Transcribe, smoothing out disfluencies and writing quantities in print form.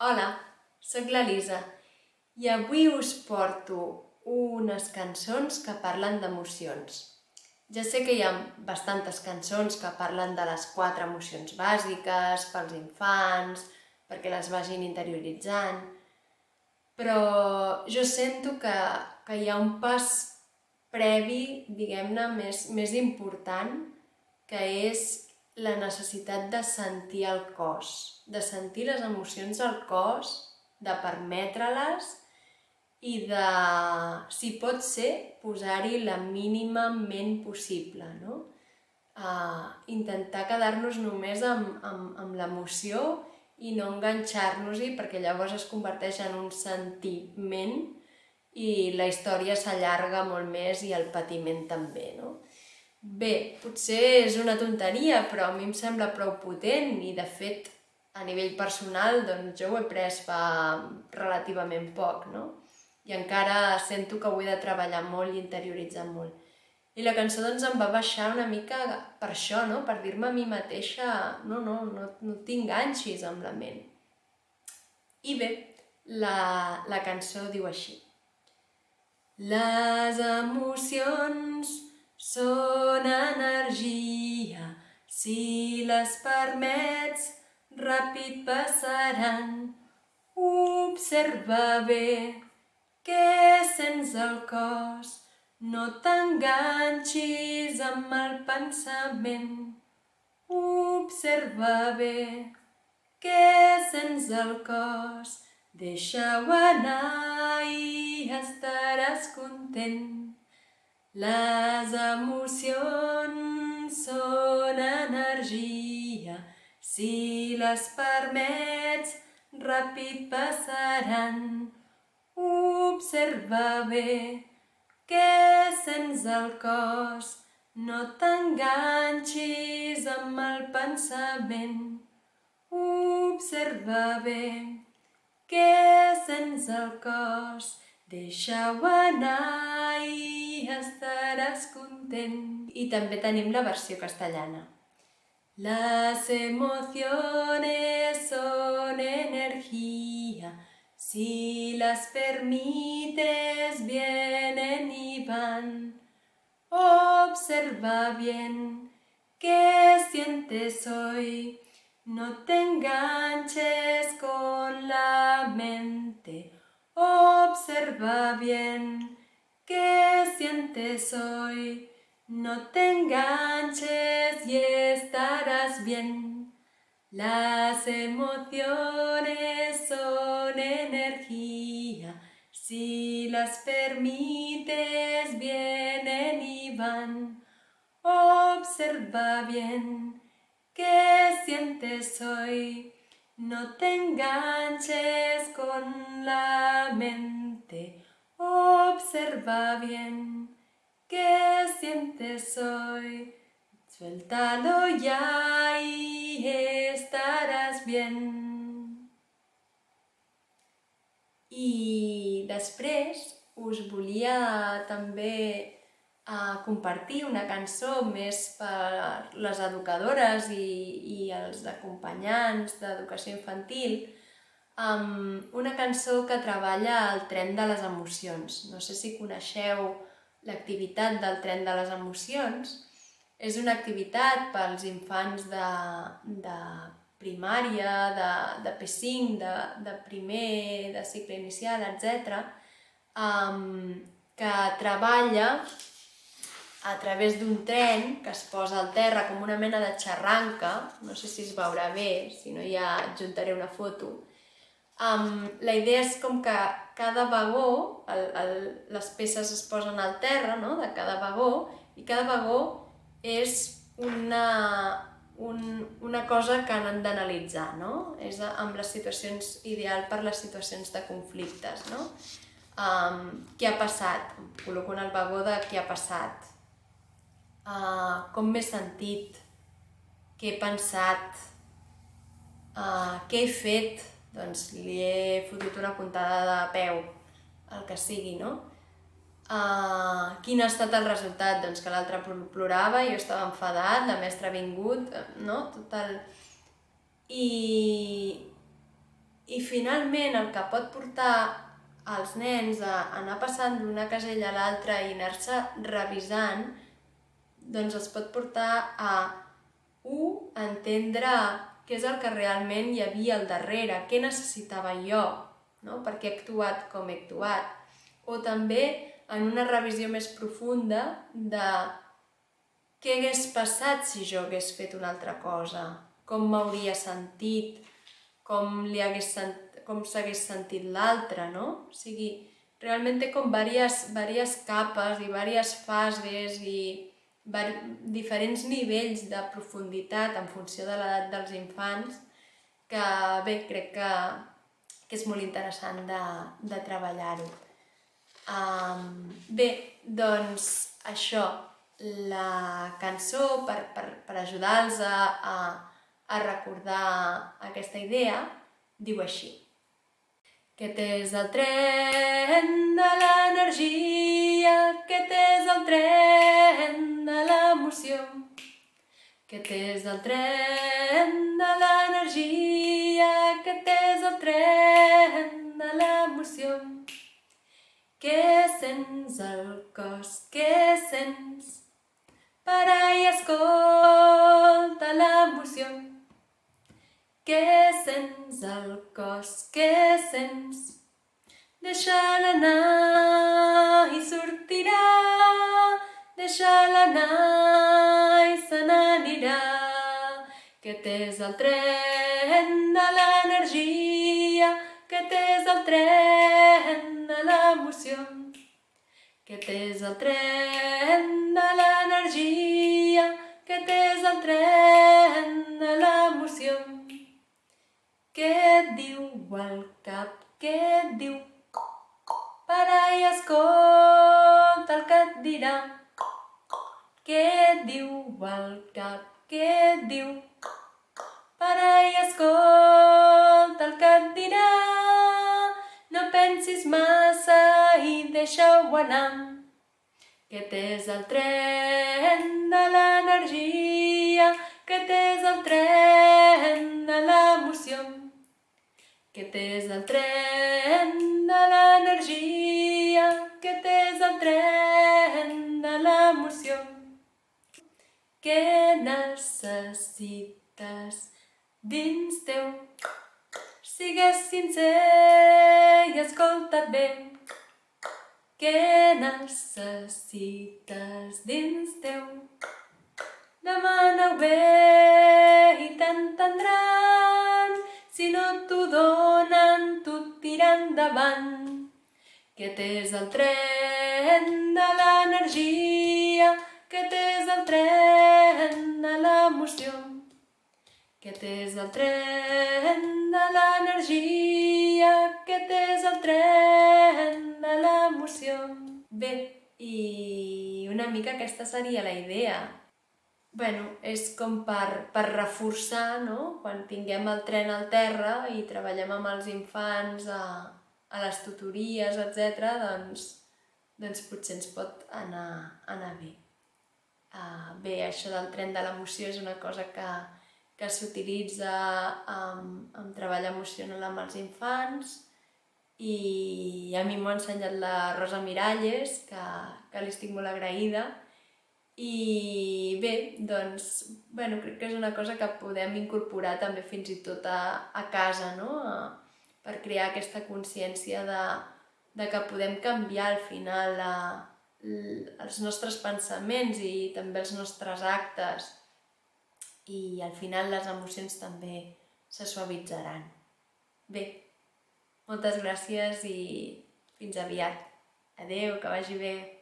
Hola, sóc l'Elisa i avui us porto unes cançons que parlen d'emocions. Ja sé que hi ha bastantes cançons que parlen de les 4 emocions bàsiques pels infants, perquè les vagin interioritzant, però jo sento que hi ha un pas previ, diguem-ne, més important, que és la necessitat de sentir el cos, de sentir les emocions del cos, de permetre-les i de, si pot ser, posar-hi la mínima ment possible, no? Intentar quedar-nos només amb l'emoció i no enganxar-nos-hi, perquè llavors es converteix en un sentiment i la història s'allarga molt més i el patiment també, no? Bé, potser és una tonteria, però a mi em sembla prou potent i, de fet, a nivell personal, doncs jo ho he pres fa relativament poc, no? I encara sento que ho he de treballar molt i interioritzar molt. I la cançó doncs em va baixar una mica per això, no? Per dir-me a mi mateixa, no t'enganxis amb la ment. I bé, la cançó diu així. Les emocions són energia, si les permets, ràpid passaran. Observa bé què sents al cos, no t'enganxis amb el pensament. Observa bé què sents al cos, deixa-ho anar i estaràs content. Les emocions són energia, si les permets, ràpid passaran. Observa bé què sents al cos, no t'enganxis amb el pensament. Observa bé què sents al cos, deixa-ho anar i estaràs content. I també tenim la versió castellana. Las emociones son energía, si las permites vienen y van. Observa bien qué sientes hoy, no te enganches con la mente. Observa bien qué sientes hoy, no te enganches y estarás bien. Las emociones son energía, si las permites vienen y van. Observa bien qué sientes hoy, no te enganches con la mente. Observa bien qué sientes hoy, suéltalo ya y estaràs bien. I després us volia també compartir una cançó més per les educadores i els acompanyants d'educació infantil, una cançó que treballa el tren de les emocions. No sé si coneixeu l'activitat del tren de les emocions. És una activitat pels infants de primària, de P5, de primer, de cicle inicial, etc., que treballa a través d'un tren que es posa al terra com una mena de xarranca, no sé si es veurà bé, si no ja adjuntaré una foto. La idea és com que cada vagó, les peces es posen al terra, no?, de cada vagó, i cada vagó és una cosa que han d'analitzar, no? És amb les situacions ideal per les situacions de conflictes, no? Què ha passat? Col·loco en el vagó de què ha passat. Com m'he sentit? Què he pensat? Què he fet? Doncs li he fotut una puntada de peu, el que sigui, no? Quin ha estat el resultat? Doncs que l'altre plorava, jo estava enfadat, la mestra ha vingut, no? I finalment el que pot portar als nens a anar passant d'una casella a l'altra i anar-se revisant, doncs els pot portar a entendre què és el que realment hi havia al darrere, què necessitava jo, no? Per què he actuat com he actuat. O també en una revisió més profunda de què hagués passat si jo hagués fet una altra cosa, com m'hauria sentit, com s'hagués sentit l'altre, no? O sigui, realment té com diverses capes i diverses fases i diferents nivells de profunditat en funció de l'edat dels infants que, bé, crec que és molt interessant de treballar-ho. Bé, doncs això, la cançó per ajudar-los a recordar aquesta idea diu així. Aquest és el tren de l'energia, aquest és el tren de l'emoció. Aquest és el tren de l'energia, aquest és el tren de l'emoció. Què sents al cos, què sents? Para i escolta l'emoció. Què sents al cos, què sents? Deixa-la anar i sortirà, deixa-la anar i se n'anirà. Aquest és el tren de l'energia, aquest és el tren de l'emoció. Aquest és el tren de l'energia, aquest és el tren de l'emoció. Què et diu el cap, què et diu? Para i escolta el que et dirà. Què et diu el cap, què et diu? Para i escolta el que et dirà. No pensis massa i deixa-ho anar. Aquest és el tren de l'energia, aquest és el tren de l'emoció. Aquest és el tren de l'energia, aquest és el tren de l'emoció. Què necessites dins teu? Sigues sincer i escolta't bé. Què necessites dins teu? Demana-ho bé i t'entendran. Si no t'ho donen, t'ho tiran endavant. Aquest és el tren de l'energia, aquest és el tren de l'emoció. Aquest és el tren de l'energia, aquest és el tren de l'emoció. Bé, i una mica aquesta seria la idea. Bueno, és com per reforçar, no? Quan tinguem el tren al terra i treballem amb els infants a les tutories, etc., doncs potser ens pot anar bé. Bé, això del tren de l'emoció és una cosa que s'utilitza en treball emocional amb els infants i a mi m'ho ha ensenyat la Rosa Miralles, que li estic molt agraïda. I bé, doncs, crec que és una cosa que podem incorporar també fins i tot a casa, no? Per crear aquesta consciència de que podem canviar al final els nostres pensaments i també els nostres actes i al final les emocions també se suavitzaran. Bé, moltes gràcies i fins aviat. Adéu, que vagi bé.